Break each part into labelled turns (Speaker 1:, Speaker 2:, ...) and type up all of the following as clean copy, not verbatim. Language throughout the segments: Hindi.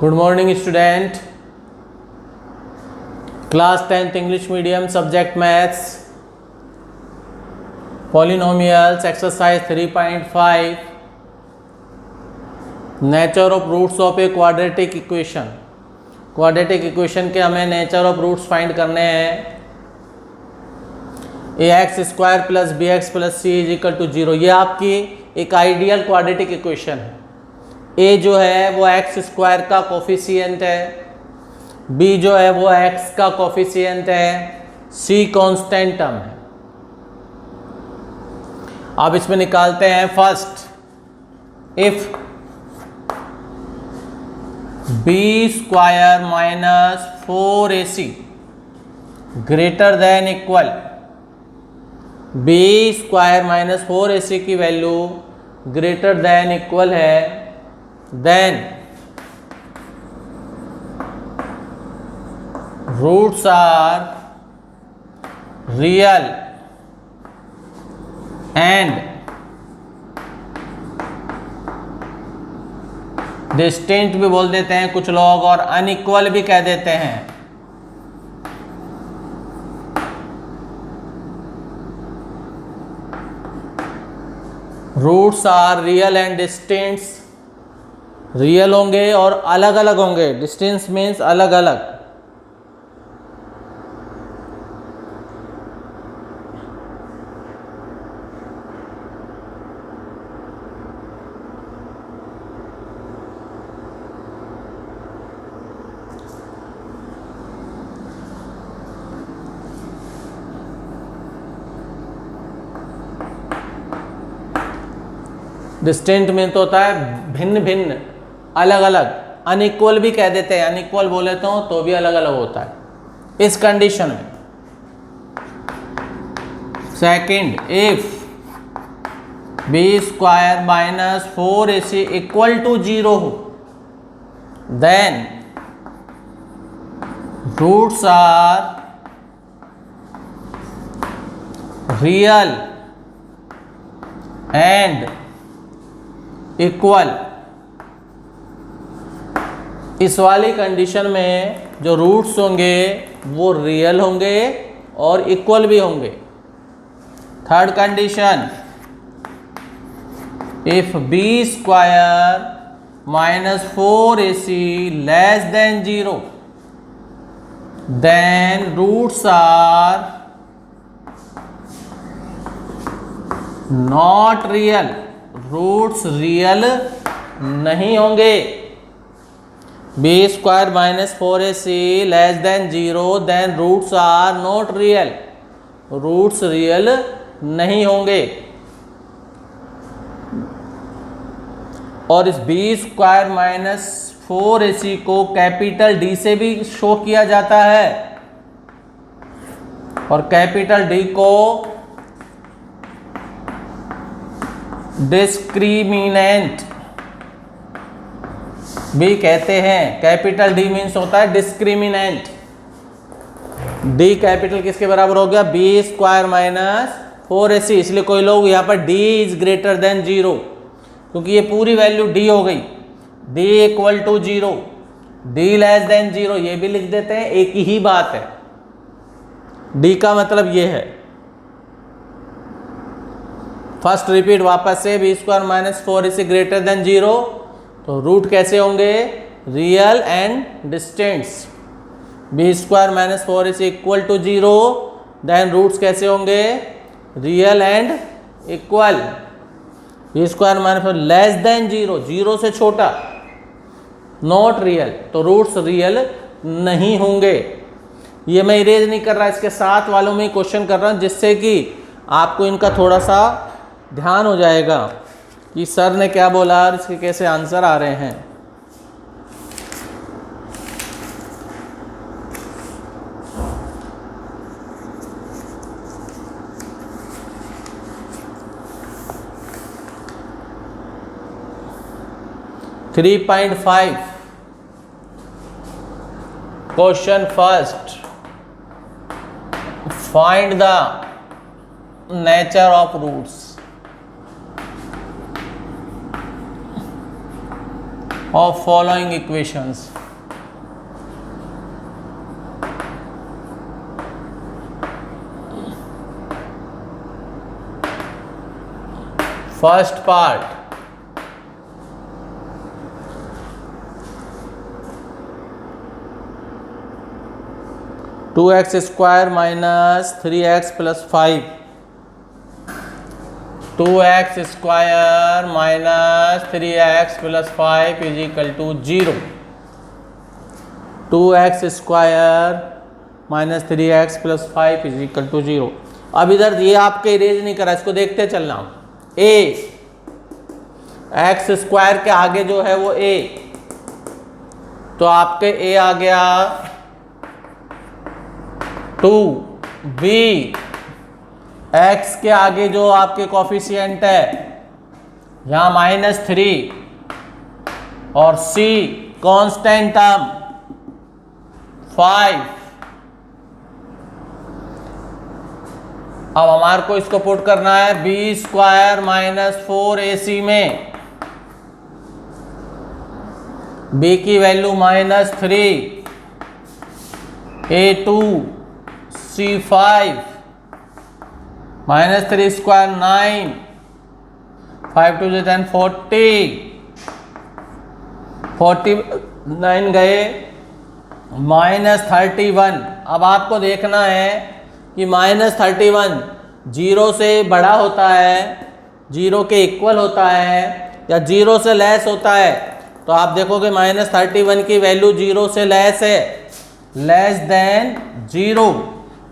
Speaker 1: Good morning student. Class 10th English medium subject maths polynomials exercise 3.5 nature of roots of a quadratic equation. Quadratic equation के हमें नेचर ऑफ रूट्स फाइंड करने हैं। ax² plus bx plus c is equal to 0, ये आपकी एक आइडियल क्वाड्रेटिक इक्वेशन है। a जो है वो x² का कोफिशिएंट है, b जो है वो x का कोफिशिएंट है, c कांस्टेंट टर्म है। अब इसमें निकालते हैं first, if b² minus 4ac greater than equal b² minus 4ac की वैल्यू ग्रेटर देन इक्वल है, then roots are real and distinct भी बोल देते हैं कुछ लोग, और अनइक्वल भी कह देते हैं। Roots are real and distance, रियल होंगे और अलग अलग होंगे। डिस्टेंस मीन्स अलग अलग। डिस्टेंट में तो होता है भिन्न भिन्न, अलग अलग। अनइक्वल भी कह देते हैं, अनइक्वल बोले तो भी अलग अलग होता है इस कंडीशन में। Second, if b² minus 4ac equal to 0 हो, then roots are real and equal. इस वाली कंडीशन में जो रूट्स होंगे वो रियल होंगे और इक्वल भी होंगे। Third condition, if b² minus 4ac less than 0, then roots are not real, roots real नहीं होंगे। b² minus 4ac less than 0, then roots are not real, roots real नहीं होंगे। और इस b² माइनस 4ac को कैपिटल D से भी शो किया जाता है, और कैपिटल D को डिस्क्रिमिनेंट भी कहते हैं। कैपिटल D मीन्स होता है डिस्क्रिमिनेंट। D कैपिटल किसके बराबर हो गया? b² minus 4ac। इसलिए कोई लोग यहाँ पर D इज ग्रेटर देन 0, क्योंकि ये पूरी वैल्यू D हो गई। D equal to 0, D less than 0, ये भी लिख देते हैं, एक ही बात है। D का मतलब ये है। फर्स्ट रिपीट वापस से, b² minus 4ac greater than 0, तो रूट कैसे होंगे? Real and distinct. b² minus 4ac equal to 0, then roots कैसे होंगे? Real and equal. b² minus less than 0, 0 से छोटा, नॉट रियल, तो रूट्स रियल नहीं होंगे। ये मैं इरेज नहीं कर रहा, इसके साथ वालों में क्वेश्चन कर रहा हूँ, जिससे कि आपको इनका थोड़ा सा ध्यान हो जाएगा कि सर ने क्या बोला और इसके कैसे आंसर आ रहे हैं। Three 3.5 question first, find the nature of roots. of following equations. First part, two x square minus 3x plus 5, 2x square minus 3x plus 5 is equal to 0। 2x square minus 3x plus 5 is equal to 0। अब इधर ये आपके इरेज नहीं करा, इसको देखते चलना। a, एक्स स्क्वायर के आगे जो है वो a, तो आपके a आ गया 2, b, x के आगे जो आपके कॉफिशिएंट है यहाँ -3 और c कांस्टेंट टर्म 5। अब हमारे को इसको पुट करना है बी स्क्वायर माइनस 4ac में, b की वैल्यू -3, a2, c5, -3 स्क्वायर 9, 5 2 10 40, 49 गए -31। अब आपको देखना है कि -31 जीरो से बड़ा होता है, जीरो के इक्वल होता है या जीरो से लेस होता है। तो आप देखोगे -31 की वैल्यू जीरो से लेस है, लेस देन जीरो,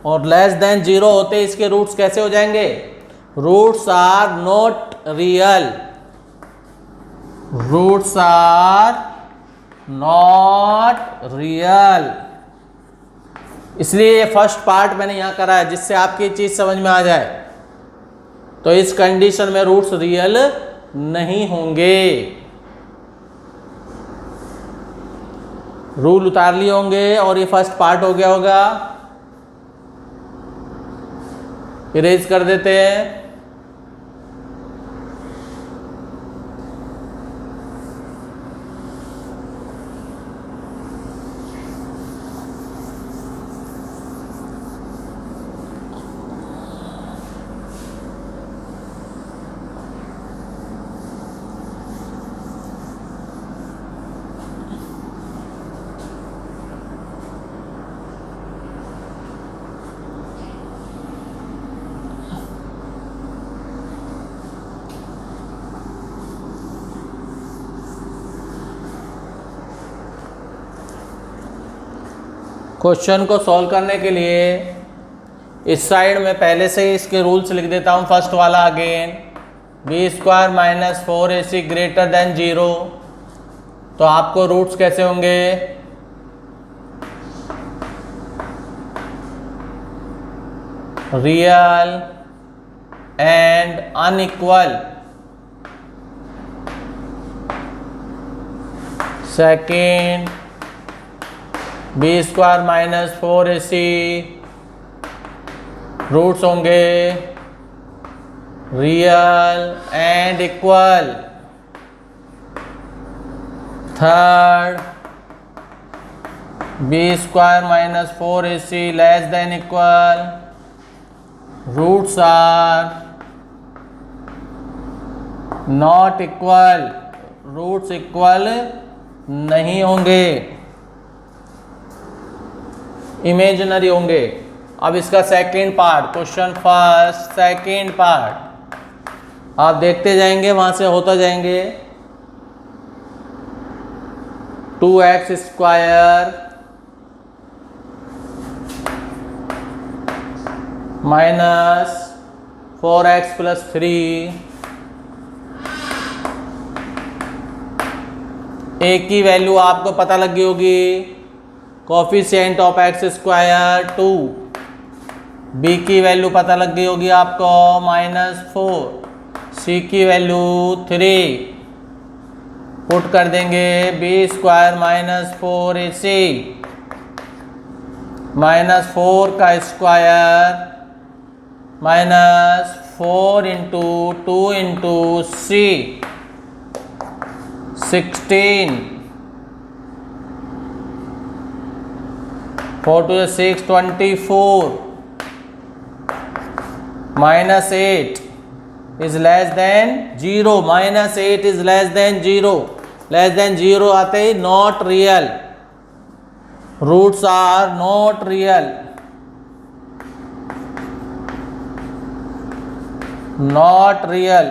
Speaker 1: और लेस देन जीरो होते इसके रूट्स कैसे हो जाएंगे? Roots are not real, roots are not real. इसलिए ये फर्स्ट पार्ट मैंने यहां करा है जिससे आपकी चीज समझ में आ जाए। तो इस कंडीशन में रूट्स रियल नहीं होंगे। रूल उतार लिए होंगे और ये फर्स्ट पार्ट हो गया होगा, इरेज कर देते हैं। क्वेश्चन को सॉल्व करने के लिए इस साइड में पहले से ही इसके रूल्स लिख देता हूँ। फर्स्ट वाला again, b square minus 4ac greater than 0। तो आपको रूट्स कैसे होंगे? Real and unequal. Second, b square minus 4ac roots होंगे real and equal. Third, b square minus 4ac less than equal, roots are not equal, roots equal नहीं होंगे, इमेजिनरी होंगे। अब इसका second part, question first second part आप देखते जाएंगे, वहां से होता जाएंगे। 2x square minus 4x plus 3, a की वैल्यू आपको पता लग गई होगी, coefficient of x square 2, b की वैल्यू पता लग गई होगी आपको -4, c की वैल्यू 3, पुट कर देंगे बी स्क्वायर माइनस 4ac -4 का square -4 × 2 × c 16 4 to 6, 24 minus 8 is less than 0. minus 8 is less than 0. less than 0 आते ही not real. roots are not real. not real.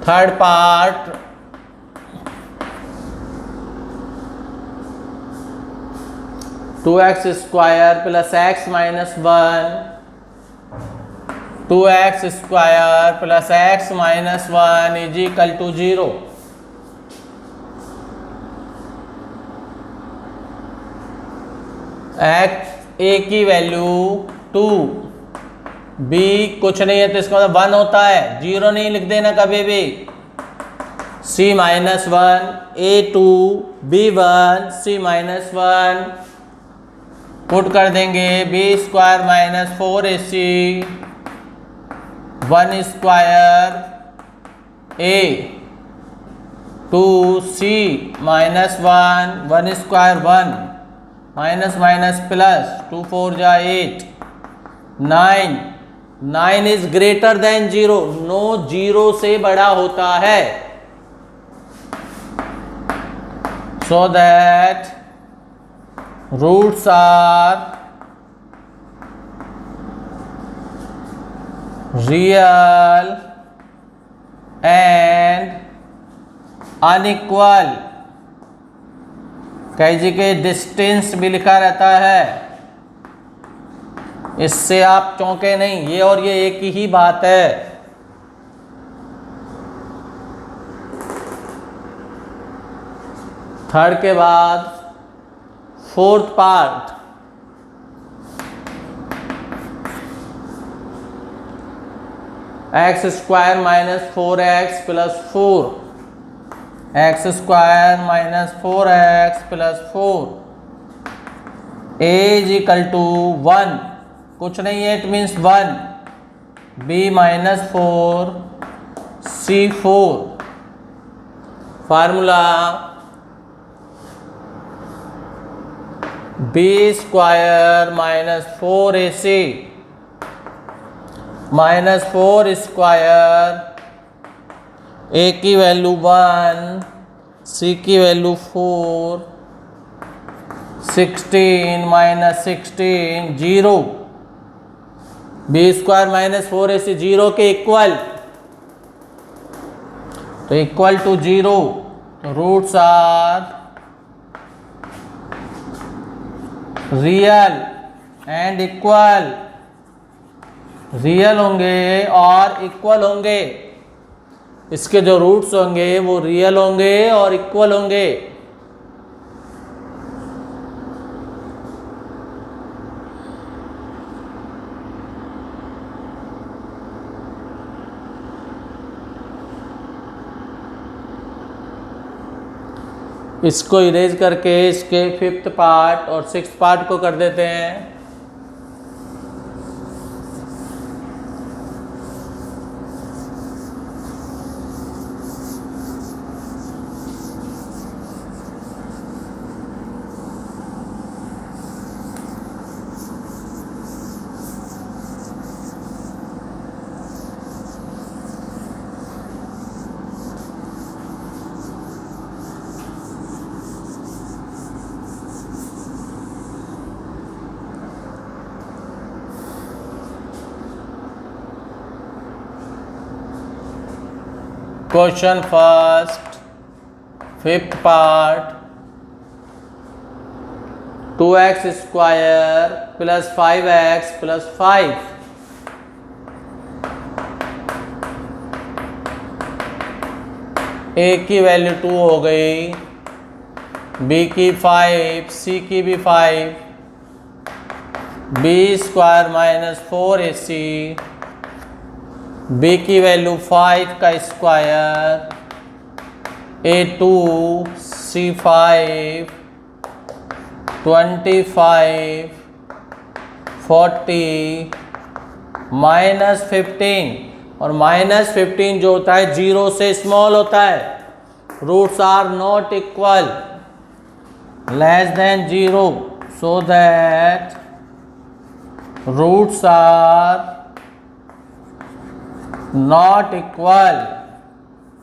Speaker 1: third part, two x square plus x minus 1, 2x square plus x minus 1 is equal to 0. X a की वैल्यू 2, बी कुछ नहीं है तो इसका मतलब 1 होता है, 0 नहीं लिख देना कभी भी. c minus 1, a2, b1, c minus 1 put कर देंगे. B square minus 4ac 1 square a 2c minus 1 square 1 minus minus plus 2 4 जा 8. 9 इज ग्रेटर देन 0. नो 0 से बड़ा होता है. So that roots are real and unequal. कई जगह डिस्टेंस भी लिखा रहता है, इससे आप चौंके नहीं, ये और ये एक ही बात है. थर्ड के बाद fourth part, x square minus 4x plus 4, x square minus 4x plus 4 a is equal to 1. कुछ नहीं है, it means 1. b minus 4 c4. Formula b square minus 4ac minus 4 square, a की वैल्यू 1, c की value 4, 16 minus 16 0. b square minus 4ac 0 के इक्वल, तो equal to 0. Roots are real and equal. Real होंगे और इक्वल होंगे. इसके जो रूट्स होंगे वो रियल होंगे और इक्वल होंगे. इसको इरेज करके इसके 5th पार्ट और 6th पार्ट को कर देते हैं. Question first, 5th part, 2x square plus 5x plus 5. a की वैल्यू 2 हो गई, b की 5, c की भी 5, b square minus 4ac, b की वैल्यू 5 का स्क्वायर, a2 c5 25 40 माइनस 15. और माइनस 15 जो होता है 0 से स्मॉल होता है. Roots are not equal. less than 0, so that roots are not equal,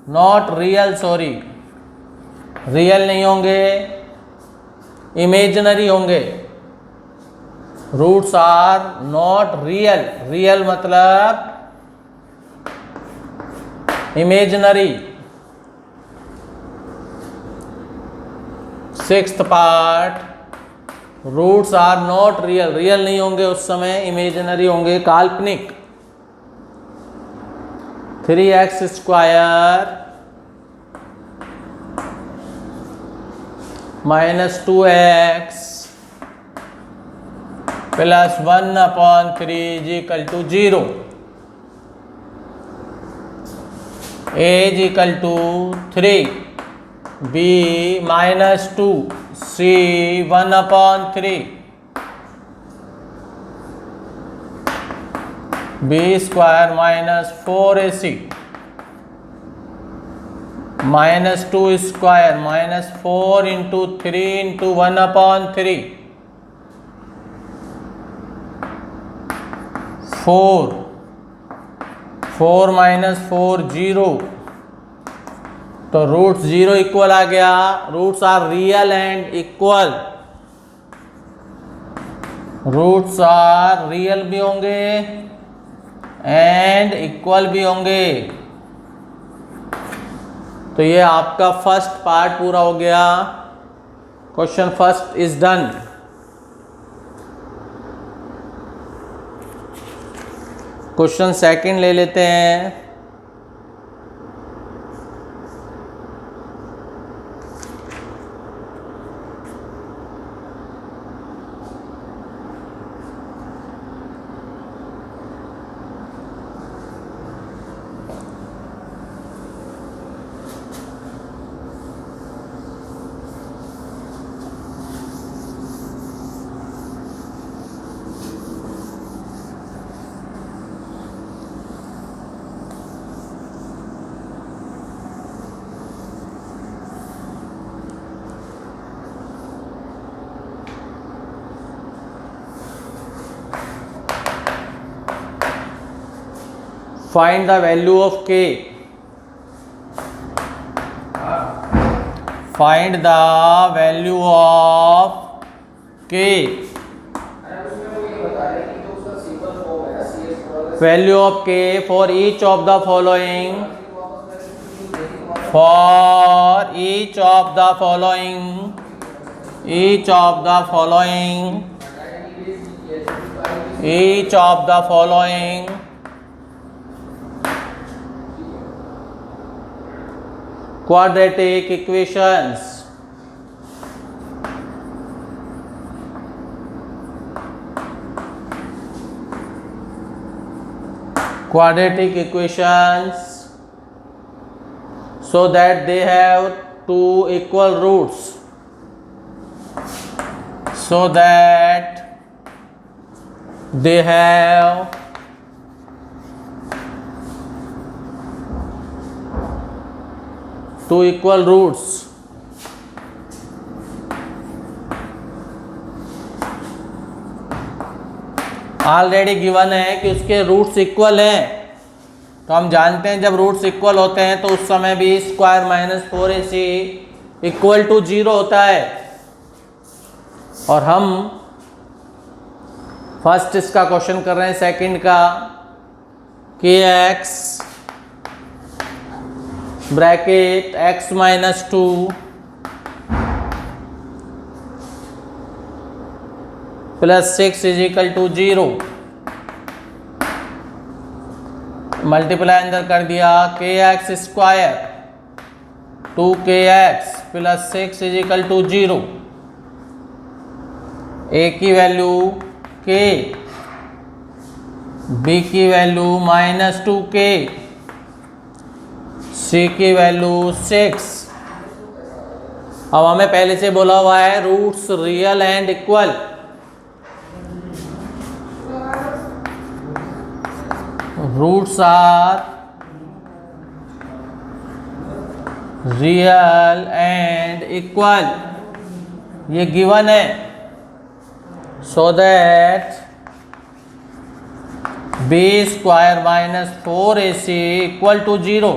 Speaker 1: not real, sorry, real नहीं होंगे, इमेजिनरी होंगे. Roots are not real, real मतलब imaginary. Sixth part, roots are not real, real नहीं होंगे उस समय, इमेजिनरी होंगे, काल्पनिक. 3x square minus 2x plus 1/3 is equal to 0. a is equal to 3, b -2, c 1/3, b square minus 4ac minus 2 square minus 4 into 3 into 1/3, 4 minus 4 0. तो रूट 0 इक्वल आ गया. Roots are real and equal. Roots are real भी होंगे एंड इक्वल भी होंगे. तो ये आपका फर्स्ट पार्ट पूरा हो गया. Question first is done. Question second ले लेते हैं. Find the value of k. Find the value of k. Value of k for each of the following. For each of the following. Each of the following. Each of the following. Quadratic equations. Quadratic equations so that they have two equal roots. So that they have two equal roots. Already given है कि उसके रूट्स इक्वल हैं. तो हम जानते हैं जब रूट्स इक्वल होते हैं तो उस समय भी square minus 4ac equal to 0 होता है. और हम फर्स्ट इसका क्वेश्चन कर रहे हैं सेकंड का. kx bracket x minus 2 plus 6 is equal to 0. Multiply अंदर कर दिया. kx square 2kx plus 6 is equal to 0. a की वैल्यू k, b की वैल्यू माइनस 2k, c की वैल्यू 6. अब हमें पहले से बोला हुआ है roots real and equal. Roots are real and equal. ये गिवन है, so that B square minus 4ac equal to 0।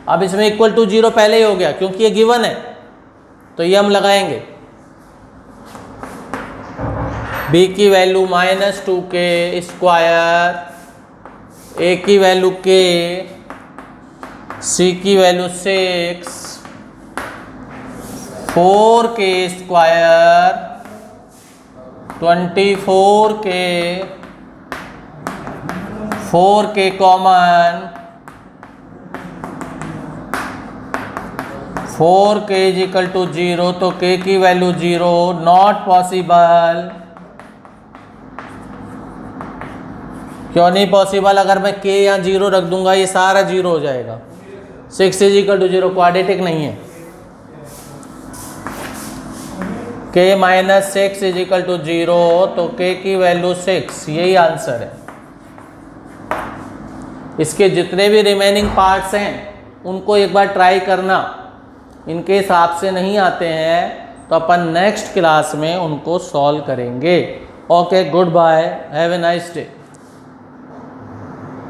Speaker 1: अब इसमें इक्वल टू 0 पहले ही हो गया क्योंकि ये गिवन है, तो ये हम लगाएंगे। b की वैल्यू -2k स्क्वायर, a की वैल्यू k, c की value 6, 4k square, 24k, 4k common, 4k is equal to 0, तो k की वैल्यू 0, नॉट पॉसिबल। क्यों नहीं पॉसिबल? अगर मैं k यहाँ 0 रख दूंगा ये सारा 0 हो जाएगा। 6 इज इक्वल टू 0 क्वाड्रेटिक नहीं है। k minus 6 is equal to 0, तो k की वैल्यू 6, यही आंसर है। इसके जितने भी रिमेनिंग पार्ट्स हैं उनको एक बार ट्राई करना, इनके हिसाब से नहीं आते हैं तो अपन नेक्स्ट क्लास में उनको सॉल्व करेंगे। Okay, good bye, have a nice day.